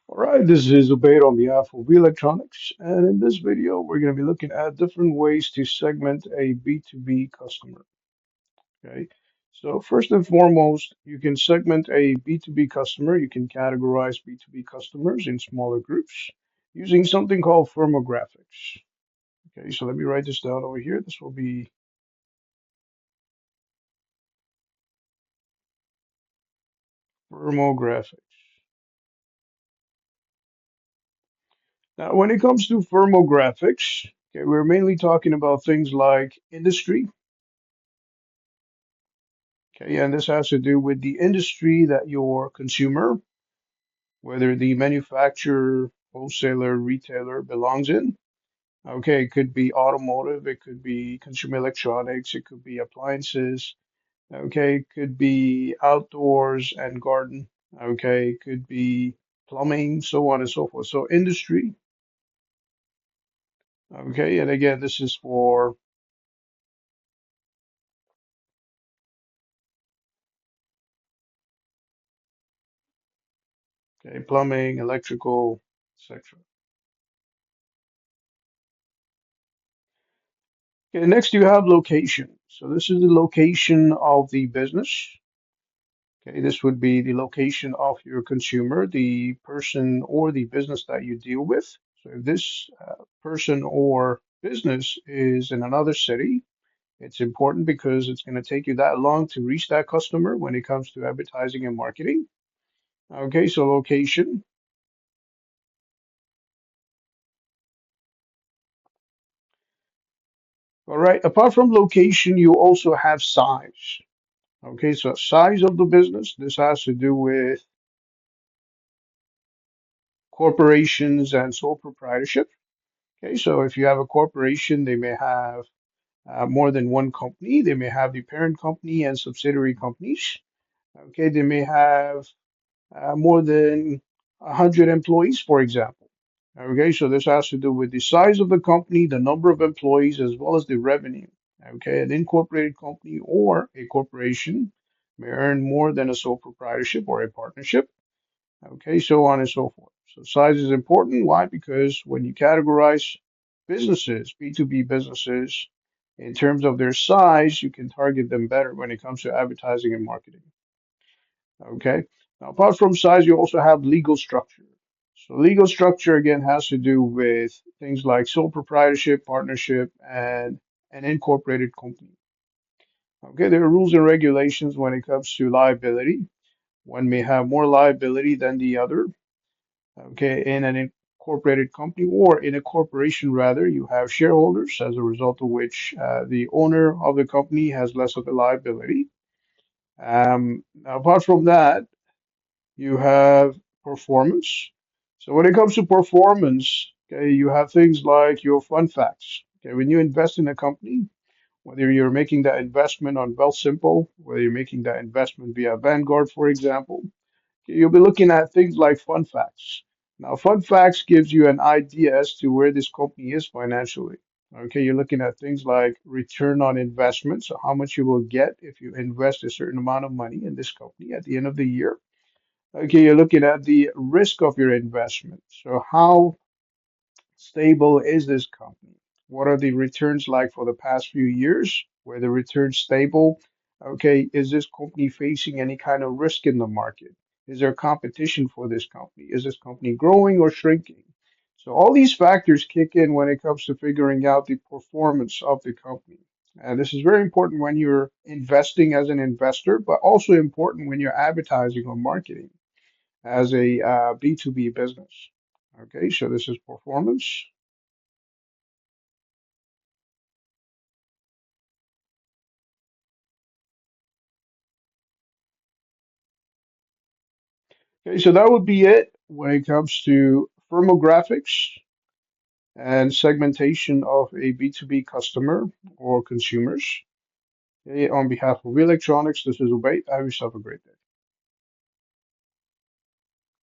All right, this is Ubaid on behalf of Electronics, and in this video, we're going to be looking at different ways to segment a B2B customer. Okay, so first and foremost, you can segment a B2B customer. You can categorize B2B customers in smaller groups using something called firmographics. Okay, so let me write this down over here. This will be firmographics. Now, when it comes to firmographics, okay, we're mainly talking about things like industry. Okay, and this has to do with the industry that your consumer, whether the manufacturer, wholesaler, retailer belongs in. Okay, it could be automotive, it could be consumer electronics, it could be appliances. Okay, it could be outdoors and garden. Okay, it could be plumbing, so on and so forth. So industry. Okay, and again, this is for plumbing, electrical, etc. Okay, next you have location. So this is the location of the business. Okay, this would be the location of your consumer, the person or the business that you deal with. So if this person or business is in another city, it's important because it's going to take you that long to reach that customer when it comes to advertising and marketing. Okay, so location. All right, apart from location, you also have size. Okay, so size of the business. This has to do with corporations and sole proprietorship. Okay, so if you have a corporation, they may have more than one company. They may have the parent company and subsidiary companies. Okay, they may have more than 100 employees, for example. Okay, so this has to do with the size of the company, the number of employees, as well as the revenue. Okay, an incorporated company or a corporation may earn more than a sole proprietorship or a partnership. Okay, so on and so forth. So size is important. Why? Because when you categorize businesses, B2B businesses, in terms of their size, you can target them better when it comes to advertising and marketing. Okay. Now, apart from size, you also have legal structure. So legal structure again has to do with things like sole proprietorship, partnership, and an incorporated company. Okay, there are rules and regulations when it comes to liability. One may have more liability than the other. Okay, in an incorporated company or in a corporation, rather, you have shareholders, as a result of which the owner of the company has less of a liability. Now, apart from that, you have performance. So when it comes to performance, okay, you have things like your fun facts. Okay, when you invest in a company, whether you're making that investment on Wealthsimple, whether you're making that investment via Vanguard, for example, you'll be looking at things like fun facts. Now, fun facts gives you an idea as to where this company is financially. Okay, you're looking at things like return on investment, so how much you will get if you invest a certain amount of money in this company at the end of the year. Okay, you're looking at the risk of your investment. So how stable is this company? What are the returns like for the past few years? Were the returns stable? Okay, is this company facing any kind of risk in the market? Is there competition for this company? Is this company growing or shrinking? So all these factors kick in when it comes to figuring out the performance of the company. And this is very important when you're investing as an investor, but also important when you're advertising or marketing as a B2B business. Okay, so this is performance. Okay, so that would be it when it comes to firmographics and segmentation of a B2B customer or consumers. Okay, on behalf of Electronics, this is Ubay. Have yourself a great day.